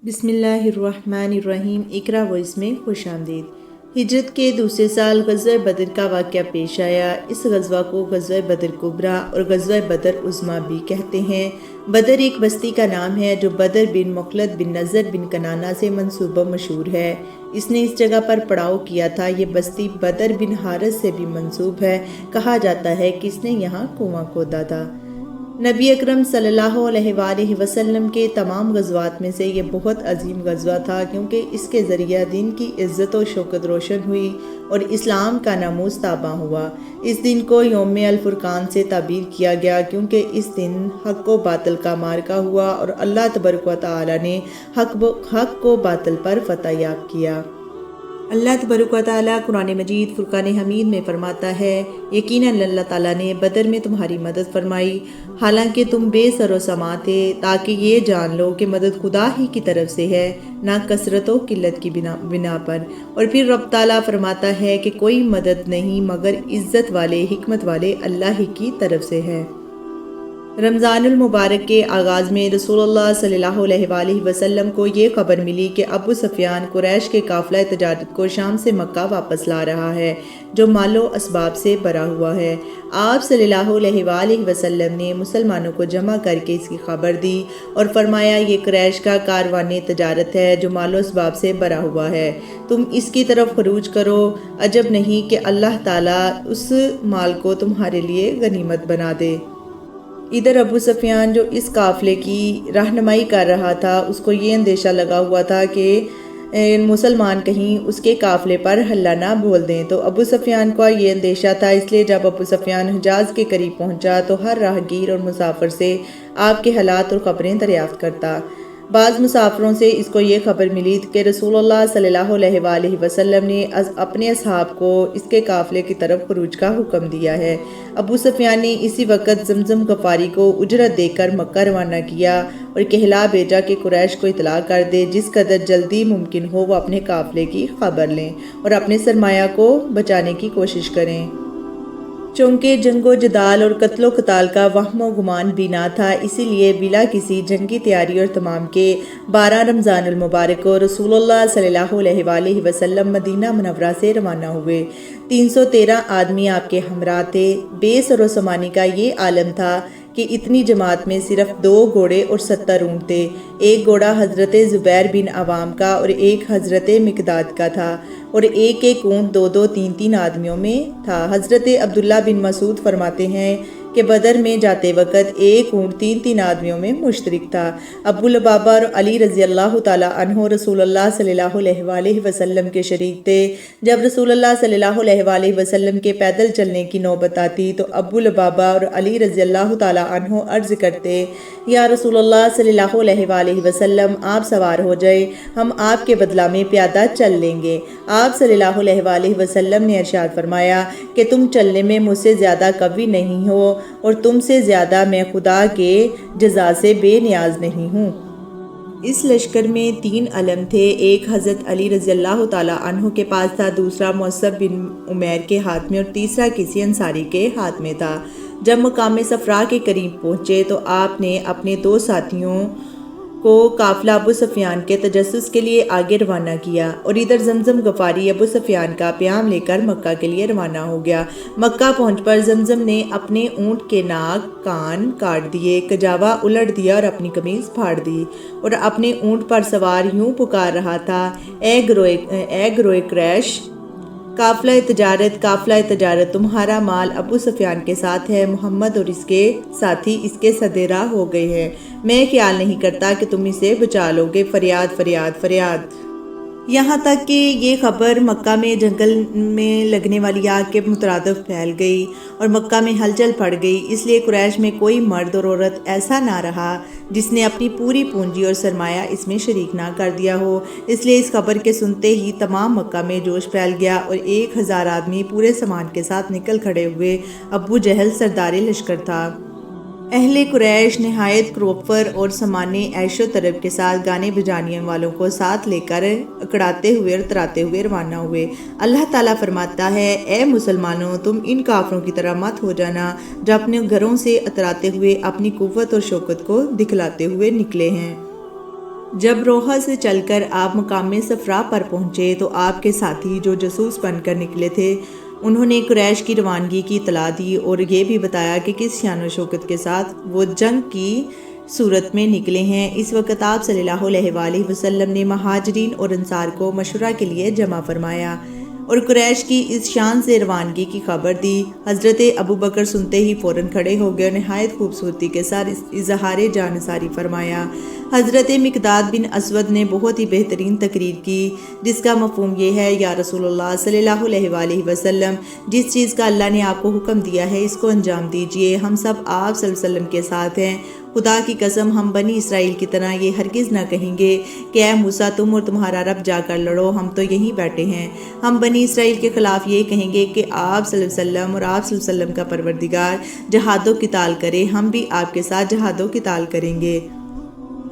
بسم اللہ الرحمن الرحیم۔ اقرا وائس میں خوش آمدید۔ ہجرت کے دوسرے سال غزوہ بدر کا واقعہ پیش آیا۔ اس غزوہ کو غزوہ بدر کبریٰ اور غزوہ بدر عظمیٰ بھی کہتے ہیں۔ بدر ایک بستی کا نام ہے جو بدر بن مخلد بن نضر بن کنانہ سے منسوب و مشہور ہے۔ اس نے اس جگہ پر پڑاؤ کیا تھا۔ یہ بستی بدر بن حارث سے بھی منسوب ہے۔ کہا جاتا ہے کہ اس نے یہاں کنواں کھودا تھا۔ نبی اکرم صلی اللہ علیہ وآلہ وسلم کے تمام غزوات میں سے یہ بہت عظیم غزوہ تھا، کیونکہ اس کے ذریعہ دین کی عزت و شوکت روشن ہوئی اور اسلام کا ناموس تاباں ہوا۔ اس دن کو یوم الفرقان سے تعبیر کیا گیا، کیونکہ اس دن حق و باطل کا معرکہ ہوا اور اللہ تبارک و تعالی نے حق کو باطل پر فتح یاب کیا۔ اللہ تبارک و تعالیٰ قرآن مجید فرقان حمید میں فرماتا ہے، یقیناً اللہ تعالیٰ نے بدر میں تمہاری مدد فرمائی، حالانکہ تم بے سر و سامان تھے، تاکہ یہ جان لو کہ مدد خدا ہی کی طرف سے ہے، نہ کثرت و قلت کی بنا پر۔ اور پھر رب تعالیٰ فرماتا ہے کہ کوئی مدد نہیں مگر عزت والے حکمت والے اللہ ہی کی طرف سے ہے۔ رمضان المبارک کے آغاز میں رسول اللہ صلی اللہ علیہ وآلہ وسلم کو یہ خبر ملی کہ ابو سفیان قریش کے قافلہ تجارت کو شام سے مکہ واپس لا رہا ہے، جو مال و اسباب سے بھرا ہوا ہے۔ آپ صلی اللہ علیہ وآلہ وسلم نے مسلمانوں کو جمع کر کے اس کی خبر دی اور فرمایا، یہ قریش کا کاروان تجارت ہے جو مال و اسباب سے بھرا ہوا ہے، تم اس کی طرف خروج کرو۔ عجب نہیں کہ اللہ تعالیٰ اس مال کو تمہارے لیے غنیمت بنا دے۔ ادھر ابو سفیان جو اس قافلے کی رہنمائی کر رہا تھا، اس کو یہ اندیشہ لگا ہوا تھا کہ مسلمان کہیں اس کے قافلے پر حملہ نہ بول دیں، تو ابو سفیان کا یہ اندیشہ تھا۔ اس لیے جب ابو سفیان حجاز کے قریب پہنچا تو ہر راہگیر اور مسافر سے آپ کے حالات اور خبریں دریافت کرتا۔ بعض مسافروں سے اس کو یہ خبر ملی کہ رسول اللہ صلی اللہ علیہ وآلہ وسلم نے اپنے اصحاب کو اس کے قافلے کی طرف خروج کا حکم دیا ہے۔ ابو سفیان نے اسی وقت زمزم غفاری کو اجرت دے کر مکہ روانہ کیا اور کہلا بھیجا کہ قریش کو اطلاع کر دے، جس قدر جلدی ممکن ہو وہ اپنے قافلے کی خبر لیں اور اپنے سرمایہ کو بچانے کی کوشش کریں۔ چونکہ جنگ و جدال اور قتل و قتال کا وہم و گمان بھی نہ تھا، اسی لیے بلا کسی جنگی تیاری اور تمام کے 12 رمضان المبارک کو رسول اللہ صلی اللہ علیہ وآلہ وسلم مدینہ منورہ سے روانہ ہوئے۔ 313 آدمی آپ کے ہمراہ تھے۔ بے سر و سامانی کا یہ عالم تھا کہ اتنی جماعت میں صرف 2 گھوڑے اور 70 اونٹ تھے۔ ایک گھوڑا حضرت زبیر بن عوام کا اور ایک حضرت مقداد کا تھا، اور ایک اونٹ 2 3 آدمیوں میں تھا۔ حضرت عبداللہ بن مسعود فرماتے ہیں کہ بدر میں جاتے وقت ایک اونٹ 3 آدمیوں میں مشترک تھا۔ ابو لبابہ اور علی رضی اللہ تعالیٰ عنہ رسول اللہ صلی اللہ علیہ وآلہ وسلم کے شریک تھے۔ جب رسول اللہ صلی اللہ علیہ وآلہ وسلم کے پیدل چلنے کی نوبت آتی تو ابو لبابہ اور علی رضی اللہ تعالیٰ عنہ عرض کرتے، یا رسول اللہ صلی اللہ علیہ وآلہ وسلم، آپ سوار ہو جائے، ہم آپ کے بدلہ میں پیادہ چل لیں گے۔ آپ صلی اللہ علیہ وآلہ وسلم نے ارشاد فرمایا کہ تم چلنے میں مجھ سے زیادہ قوی نہیں ہو اور تم سے زیادہ میں خدا کے جزا سے بے نیاز نہیں ہوں۔ اس لشکر میں 3 علم تھے۔ ایک حضرت علی رضی اللہ تعالیٰ عنہ کے پاس تھا، دوسرا مصعب بن عمیر کے ہاتھ میں اور تیسرا کسی انصاری کے ہاتھ میں تھا۔ جب مقام صفرا کے قریب پہنچے تو آپ نے اپنے 2 ساتھیوں کو قافلہ ابو سفیان کے تجسس کے لیے آگے روانہ کیا، اور ادھر زمزم غفاری ابو سفیان کا پیام لے کر مکہ کے لیے روانہ ہو گیا۔ مکہ پہنچ پر زمزم نے اپنے اونٹ کے ناک کان کاٹ دیے، کجاوا الٹ دیا اور اپنی قمیض پھاڑ دی، اور اپنے اونٹ پر سوار یوں پکار رہا تھا، اے گروہ قریش، قافلہ تجارت تمہارا مال ابو سفیان کے ساتھ ہے، محمد اور اس کے ساتھی اس کے سدے راہ ہو گئے ہیں، میں خیال نہیں کرتا کہ تم اسے بچا لو گے، فریاد فریاد فریاد۔ یہاں تک کہ یہ خبر مکہ میں جنگل میں لگنے والی آگ کے مترادف پھیل گئی اور مکہ میں ہلچل پڑ گئی۔ اس لیے قریش میں کوئی مرد اور عورت ایسا نہ رہا جس نے اپنی پوری پونجی اور سرمایہ اس میں شریک نہ کر دیا ہو۔ اس لیے اس خبر کے سنتے ہی تمام مکہ میں جوش پھیل گیا اور 1000 آدمی پورے سامان کے ساتھ نکل کھڑے ہوئے۔ ابو جہل سردار لشکر تھا۔ اہل قریش نہایت پروپر اور سامان عیش و طرب کے ساتھ گانے بجانے والوں کو ساتھ لے کر اکڑاتے ہوئے اور تراتے ہوئے روانہ ہوئے۔ اللہ تعالیٰ فرماتا ہے، اے مسلمانوں، تم ان کافروں کی طرح مت ہو جانا جو اپنے گھروں سے اتراتے ہوئے اپنی قوت اور شوکت کو دکھلاتے ہوئے نکلے ہیں۔ جب روحا سے چل کر آپ مقام صفرا پر پہنچے تو آپ کے ساتھی جو جاسوس بن کر نکلے تھے انہوں نے قریش کی روانگی کی اطلاع دی اور یہ بھی بتایا کہ کس شان و شوکت کے ساتھ وہ جنگ کی صورت میں نکلے ہیں۔ اس وقت آپ صلی اللہ علیہ وآلہ وسلم نے مہاجرین اور انصار کو مشورہ کے لیے جمع فرمایا اور قریش کی اس شان سے روانگی کی خبر دی۔ حضرت ابوبکر سنتے ہی فوراً کھڑے ہو گئے اور نہایت خوبصورتی کے ساتھ اظہار جانثاری فرمایا۔ حضرت مقداد بن اسود نے بہت ہی بہترین تقریر کی جس کا مفہوم یہ ہے، یا رسول اللہ صلی اللہ علیہ وآلہ وسلم، جس چیز کا اللہ نے آپ کو حکم دیا ہے اس کو انجام دیجئے۔ ہم سب آپ صلی اللہ علیہ وسلم کے ساتھ ہیں۔ خدا کی قسم ہم بنی اسرائیل کی طرح یہ ہرگز نہ کہیں گے کہ اے موسیٰ تم اور تمہارا رب جا کر لڑو، ہم تو یہیں بیٹھے ہیں۔ ہم بنی اسرائیل کے خلاف یہ کہیں گے کہ آپ صلی اللہ علیہ وسلم اور آپ صلی اللہ علیہ وسلم کا پروردگار جہاد و قتال کرے، ہم بھی آپ کے ساتھ جہاد و قتال کریں گے۔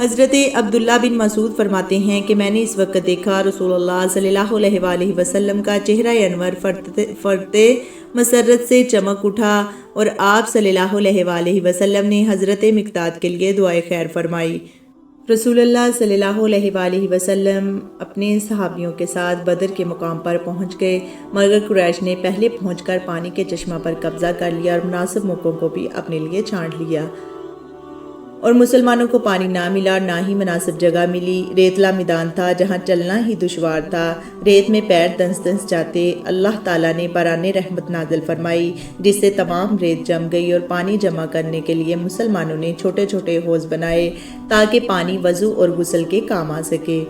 حضرت عبداللہ بن مسعود فرماتے ہیں کہ میں نے اس وقت دیکھا رسول اللہ صلی اللہ علیہ وآلہ وسلم کا چہرہ انور فرط مسرت سے چمک اٹھا اور آپ صلی اللہ علیہ وآلہ وسلم نے حضرت مقداد کے لیے دعائے خیر فرمائی۔ رسول اللہ صلی اللہ علیہ وآلہ وسلم اپنے صحابیوں کے ساتھ بدر کے مقام پر پہنچ گئے، مگر قریش نے پہلے پہنچ کر پانی کے چشمہ پر قبضہ کر لیا اور مناسب موقعوں کو بھی اپنے لیے چھانٹ لیا اور مسلمانوں کو پانی نہ ملا اور نہ ہی مناسب جگہ ملی۔ ریتلا میدان تھا جہاں چلنا ہی دشوار تھا، ریت میں پیر دنس دنس جاتے۔ اللہ تعالیٰ نے باران رحمت نازل فرمائی جس سے تمام ریت جم گئی اور پانی جمع کرنے کے لیے مسلمانوں نے چھوٹے چھوٹے حوض بنائے تاکہ پانی وضو اور غسل کے کام آ سکے۔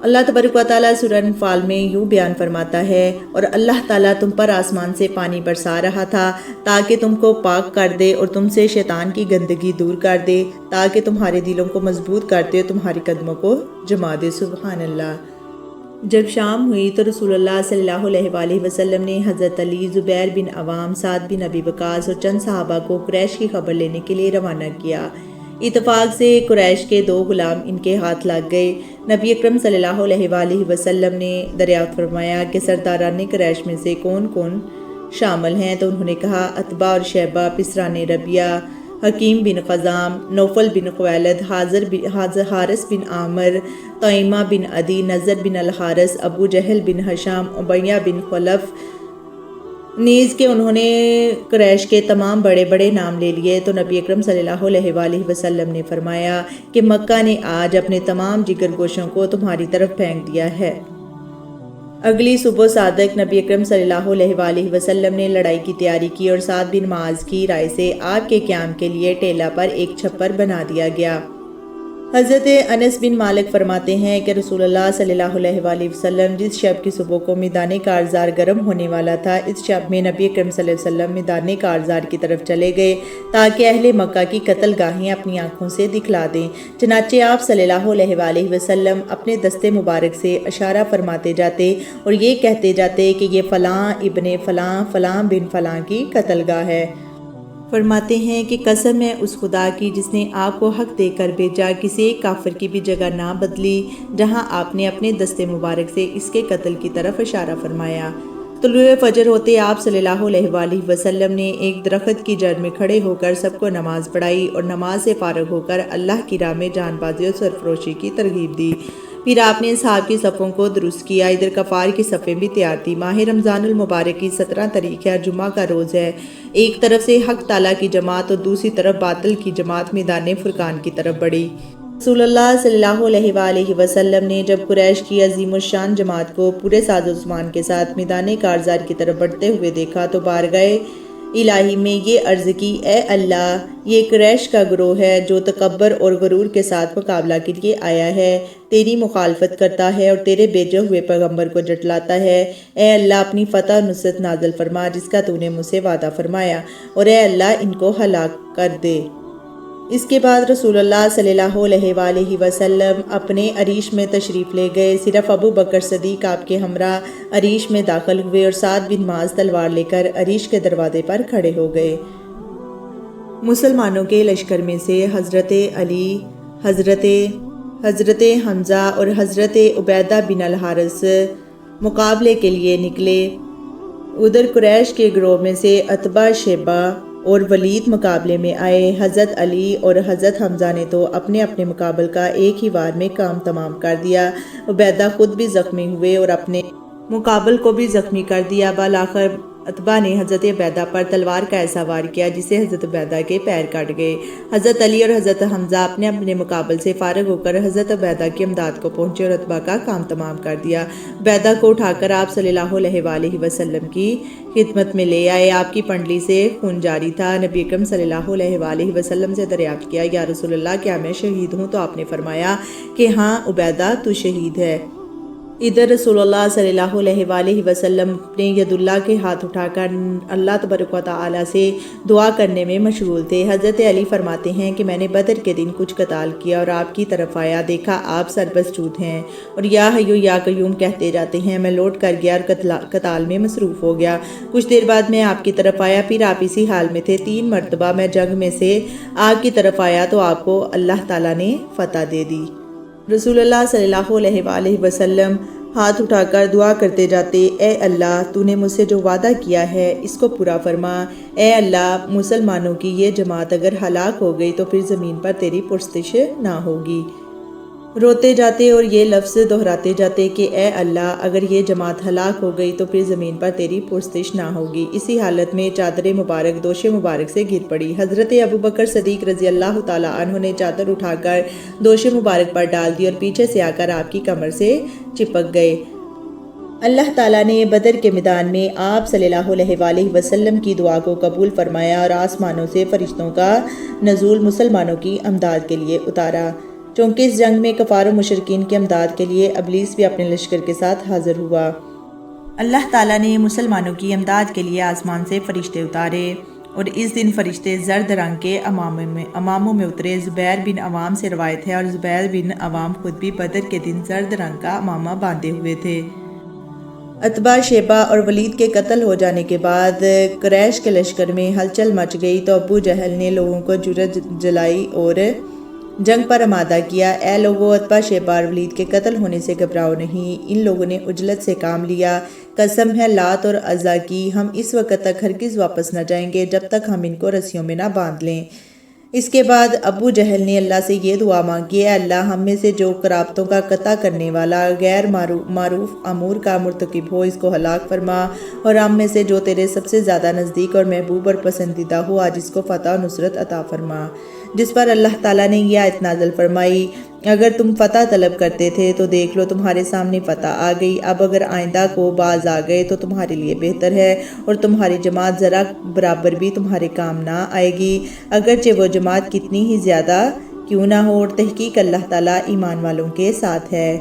اللہ تبارک و تعالیٰ سورہ انفال میں یوں بیان فرماتا ہے، اور اللہ تعالیٰ تم پر آسمان سے پانی برسا رہا تھا تاکہ تم کو پاک کر دے اور تم سے شیطان کی گندگی دور کر دے تاکہ تمہارے دلوں کو مضبوط کر دے اور تمہارے قدموں کو جما دے۔ سبحان اللہ۔ جب شام ہوئی تو رسول اللہ صلی اللہ علیہ وآلہ وسلم نے حضرت علی، زبیر بن عوام، سعد بن ابی وقاص اور چند صحابہ کو قریش کی خبر لینے کے لیے روانہ کیا۔ اتفاق سے قریش کے 2 غلام ان کے ہاتھ لگ گئے۔ نبی اکرم صلی اللہ علیہ وآلہ وسلم نے دریافت فرمایا کہ سرداران قریش میں سے کون کون شامل ہیں، تو انہوں نے کہا عتبہ اور شیبہ، پسران ربیہ، حکیم بن خزام، نوفل بن خویلد، حارث بن عامر، طعیمہ بن عدی، نضر بن الحارث، ابو جہل بن ہشام، امیہ بن خلف، نیز کے انہوں نے قریش کے تمام بڑے بڑے نام لے لیے۔ تو نبی اکرم صلی اللہ علیہ وآلہ وسلم نے فرمایا کہ مکہ نے آج اپنے تمام جگر گوشوں کو تمہاری طرف پھینک دیا ہے۔ اگلی صبح صادق نبی اکرم صلی اللہ علیہ وآلہ وسلم نے لڑائی کی تیاری کی اور سعد بن معاذ کی رائے سے آپ کے قیام کے لیے ٹیلہ پر ایک چھپر بنا دیا گیا۔ حضرت انس بن مالک فرماتے ہیں کہ رسول اللہ صلی اللہ علیہ وآلہ وسلم جس شب کی صبح کو میدان کارزار گرم ہونے والا تھا، اس شب میں نبی اکرم صلی اللہ علیہ وسلم میدان کارزار کی طرف چلے گئے تاکہ اہل مکہ کی قتل گاہیں اپنی آنکھوں سے دکھلا دیں۔ چنانچہ آپ صلی اللہ علیہ وآلہ وسلم اپنے دستے مبارک سے اشارہ فرماتے جاتے اور یہ کہتے جاتے کہ یہ فلاں ابن فلاں، فلاں بن فلاں کی قتل گاہ ہے۔ فرماتے ہیں کہ قسم ہے اس خدا کی جس نے آپ کو حق دے کر بھیجا، کسی ایک کافر کی بھی جگہ نہ بدلی جہاں آپ نے اپنے دستے مبارک سے اس کے قتل کی طرف اشارہ فرمایا۔ طلوع فجر ہوتے آپ صلی اللہ علیہ وآلہ وسلم نے ایک درخت کی جڑ میں کھڑے ہو کر سب کو نماز پڑھائی اور نماز سے فارغ ہو کر اللہ کی راہ میں جان بازی اور سرفروشی کی ترغیب دی۔ پھر آپ نے اصحاب کی صفوں کو درست کیا۔ ادھر کفار کی صفیں بھی تیار تھی۔ ماہ رمضان المبارک کی 17 تاریخ ہے، جمعہ کا روز ہے۔ ایک طرف سے حق تعالیٰ کی جماعت اور دوسری طرف باطل کی جماعت میدان فرقان کی طرف بڑھی۔ رسول اللہ صلی اللہ علیہ وآلہ وسلم نے جب قریش کی عظیم الشان جماعت کو پورے ساز و سامان کے ساتھ میدان کارزار کی طرف بڑھتے ہوئے دیکھا تو بارگاہ الہی میں یہ عرض کی، اے اللہ، یہ قریش کا گروہ ہے جو تکبر اور غرور کے ساتھ مقابلہ کے لیے آیا ہے، تیری مخالفت کرتا ہے اور تیرے بھیجے ہوئے پیغمبر کو جھٹلاتا ہے۔ اے اللہ، اپنی فتح و نصرت نازل فرما جس کا تو نے مجھ سے وعدہ فرمایا، اور اے اللہ ان کو ہلاک کر دے۔ اس کے بعد رسول اللہ صلی اللہ علیہ وآلہ وسلم اپنے عریش میں تشریف لے گئے۔ صرف ابو بکر صدیق آپ کے ہمراہ عریش میں داخل ہوئے اور سعد بن معاذ تلوار لے کر عریش کے دروازے پر کھڑے ہو گئے۔ مسلمانوں کے لشکر میں سے حضرت علی، حضرت حمزہ اور حضرت عبیدہ بن الحارث مقابلے کے لیے نکلے۔ ادھر قریش کے گروہ میں سے عتبہ، شیبہ، اور ولید مقابلے میں آئے۔ حضرت علی اور حضرت حمزہ نے تو اپنے اپنے مقابل کا ایک ہی وار میں کام تمام کر دیا۔ عبیدہ خود بھی زخمی ہوئے اور اپنے مقابل کو بھی زخمی کر دیا۔ بالآخر عتبہ نے حضرت عبیدہ پر تلوار کا ایسا وار کیا جس سے حضرت عبیدہ کے پیر کٹ گئے۔ حضرت علی اور حضرت حمزہ اپنے اپنے مقابل سے فارغ ہو کر حضرت عبیدہ کی امداد کو پہنچے اور عتبہ کا کام تمام کر دیا۔ عبیدہ کو اٹھا کر آپ صلی اللہ علیہ وآلہ وسلم کی خدمت میں لے آئے۔ آپ کی پنڈلی سے خون جاری تھا۔ نبی اکرم صلی اللہ علیہ وآلہ وسلم سے دریافت کیا، یا رسول اللہ کیا میں شہید ہوں؟ تو آپ نے فرمایا کہ ہاں عبیدہ تو شہید ہے۔ ادھر رسول اللہ صلی اللہ علیہ وآلہ وسلم اپنے ید اللہ کے ہاتھ اٹھا کر اللہ تبارک و تعالیٰ سے دعا کرنے میں مشغول تھے۔ حضرت علی فرماتے ہیں کہ میں نے بدر کے دن کچھ قتال کیا اور آپ کی طرف آیا، دیکھا آپ سربسجود ہیں اور یا حیو یا قیوم کہتے جاتے ہیں۔ میں لوٹ کر گیا اور قتال میں مصروف ہو گیا۔ کچھ دیر بعد میں آپ کی طرف آیا، پھر آپ اسی حال میں تھے۔ 3 مرتبہ میں جنگ میں سے آپ کی طرف آیا تو آپ کو اللہ تعالیٰ نے فتح دے دی۔ رسول اللہ صلی اللہ علیہ وآلہ وسلم ہاتھ اٹھا کر دعا کرتے جاتے، اے اللہ تو نے مجھ سے جو وعدہ کیا ہے اس کو پورا فرما۔ اے اللہ مسلمانوں کی یہ جماعت اگر ہلاک ہو گئی تو پھر زمین پر تیری پرستش نہ ہوگی۔ روتے جاتے اور یہ لفظ دہراتے جاتے کہ اے اللہ اگر یہ جماعت ہلاک ہو گئی تو پھر زمین پر تیری پرستش نہ ہوگی۔ اسی حالت میں چادر مبارک دوش مبارک سے گر پڑی۔ حضرت ابوبکر صدیق رضی اللہ تعالیٰ عنہ نے چادر اٹھا کر دوش مبارک پر ڈال دی اور پیچھے سے آ کر آپ کی کمر سے چپک گئے۔ اللہ تعالیٰ نے بدر کے میدان میں آپ صلی اللہ علیہ وآلہ وسلم کی دعا کو قبول فرمایا اور آسمانوں سے فرشتوں کا نزول مسلمانوں کی امداد کے لیے اتارا۔ چونکہ اس جنگ میں کفار و مشرکین کی امداد کے لیے ابلیس بھی اپنے لشکر کے ساتھ حاضر ہوا۔ اللہ تعالیٰ نے مسلمانوں کی امداد کے لیے آسمان سے فرشتے اتارے اور اس دن فرشتے زرد رنگ کے اماموں میں اترے۔ زبیر بن عوام سے روایت ہے اور زبیر بن عوام خود بھی بدر کے دن زرد رنگ کا امامہ باندھے ہوئے تھے۔ عتبہ، شیبہ اور ولید کے قتل ہو جانے کے بعد قریش کے لشکر میں ہلچل مچ گئی تو ابو جہل نے لوگوں کو جرأت دلائی اور جنگ پر آمادہ کیا۔ اے لوگو، عتبہ، شیبہ اور ولید کے قتل ہونے سے گھبراؤ نہیں، ان لوگوں نے عجلت سے کام لیا۔ قسم ہے لات اور عزا کی، ہم اس وقت تک ہرگز واپس نہ جائیں گے جب تک ہم ان کو رسیوں میں نہ باندھ لیں۔ اس کے بعد ابو جہل نے اللہ سے یہ دعا مانگی، اے اللہ ہم میں سے جو قرابتوں کا قطع کرنے والا غیر معروف امور کا مرتکب ہو اس کو ہلاک فرما، اور ہم میں سے جو تیرے سب سے زیادہ نزدیک اور محبوب اور پسندیدہ ہو آج اس کو فتح و نصرت عطا فرما۔ جس پر اللہ تعالیٰ نے یہ آیت نازل فرمائی، اگر تم فتح طلب کرتے تھے تو دیکھ لو تمہارے سامنے فتح آ گئی، اب اگر آئندہ کو باز آ گئے تو تمہارے لیے بہتر ہے اور تمہاری جماعت ذرا برابر بھی تمہارے کام نہ آئے گی، اگرچہ وہ جماعت کتنی ہی زیادہ کیوں نہ ہو، اور تحقیق اللہ تعالیٰ ایمان والوں کے ساتھ ہے۔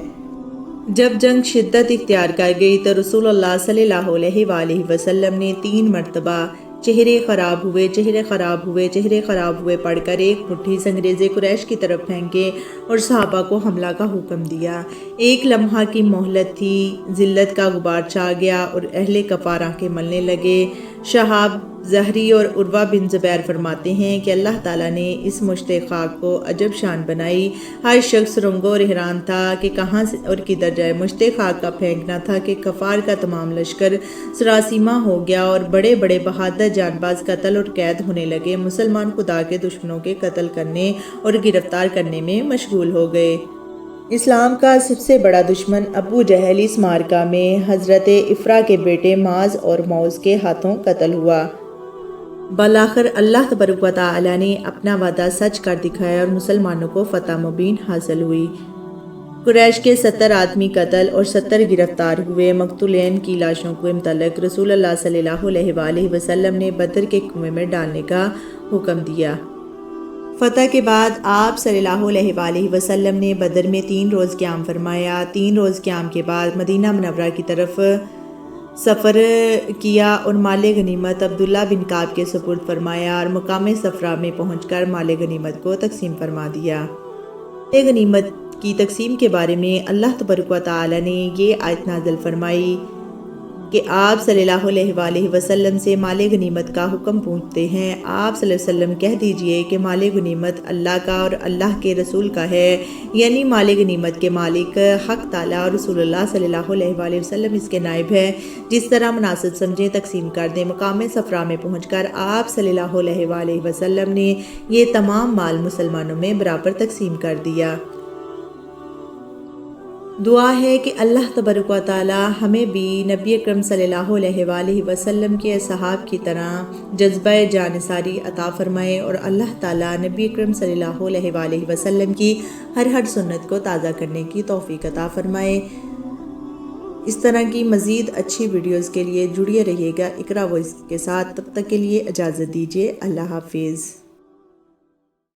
جب جنگ شدت اختیار کر گئی تو رسول اللہ صلی اللہ علیہ وآلہ وسلم نے 3 مرتبہ چہرے خراب ہوئے، چہرے خراب ہوئے، چہرے خراب ہوئے پڑھ کر ایک مٹھی سنگریزے قریش کی طرف پھینکے اور صحابہ کو حملہ کا حکم دیا۔ ایک لمحہ کی مہلت تھی، ذلت کا غبار چھا گیا اور اہل کفار آنکھیں ملنے لگے۔ شہاب زہری اور عروہ بن زبیر فرماتے ہیں کہ اللہ تعالیٰ نے اس مشت خاک کو عجب شان بنائی، ہر شخص رنگو اور حیران تھا کہ کہاں سے اور کدھر جائے۔ مشت خاک کا پھینکنا تھا کہ کفار کا تمام لشکر سراسیمہ ہو گیا اور بڑے بڑے بہادر جان باز قتل اور قید ہونے لگے۔ مسلمان خدا کے دشمنوں کے قتل کرنے اور گرفتار کرنے میں مشغول ہو گئے۔ اسلام کا سب سے بڑا دشمن ابو جہل اس معرکہ میں حضرت افرا کے بیٹے معاذ اور موز کے ہاتھوں قتل ہوا۔ بالآخر اللہ تبارک و تعالیٰ نے اپنا وعدہ سچ کر دکھایا اور مسلمانوں کو فتح مبین حاصل ہوئی۔ قریش کے 70 آدمی قتل اور 70 گرفتار ہوئے۔ مقتولین کی لاشوں کو متعلق رسول اللہ صلی اللہ علیہ وآلہ وسلم نے بدر کے کنویں میں ڈالنے کا حکم دیا۔ فتح کے بعد آپ صلی اللہ علیہ وآلہ وسلم نے بدر میں 3 روز قیام فرمایا۔ 3 روز قیام کے بعد مدینہ منورہ کی طرف سفر کیا اور مال غنیمت عبداللہ بن کعب کے سپرد فرمایا اور مقام صفرا میں پہنچ کر مال غنیمت کو تقسیم فرما دیا۔ مال غنیمت کی تقسیم کے بارے میں اللہ تبارک و تعالیٰ نے یہ آیت نازل فرمائی، کہ آپ صلی اللہ علیہ وآلہ وسلم سے مال غنیمت کا حکم پوچھتے ہیں۔ آپ صلی اللہ علیہ وسلم کہہ دیجئے کہ مال غنیمت اللہ کا اور اللہ کے رسول کا ہے، یعنی مال غنیمت کے مالک حق تعالیٰ اور رسول اللہ صلی اللہ علیہ وآلہ وسلم اس کے نائب ہے۔ جس طرح مناسب سمجھیں تقسیم کر دیں۔ مقام صفرا میں پہنچ کر آپ صلی اللہ علیہ وآلہ وسلم نے یہ تمام مال مسلمانوں میں برابر تقسیم کر دیا۔ دعا ہے کہ اللہ تبارک و تعالی ہمیں بھی نبی اکرم صلی اللہ علیہ وآلہ وسلم کے اصحاب کی طرح جذبہ جانثاری عطا فرمائے اور اللہ تعالی نبی اکرم صلی اللہ علیہ وآلہ وسلم کی ہر سنت کو تازہ کرنے کی توفیق عطا فرمائے۔ اس طرح کی مزید اچھی ویڈیوز کے لیے جڑے رہیے گا اقرا وائس کے ساتھ۔ تب تک کے لیے اجازت دیجیے۔ اللہ حافظ۔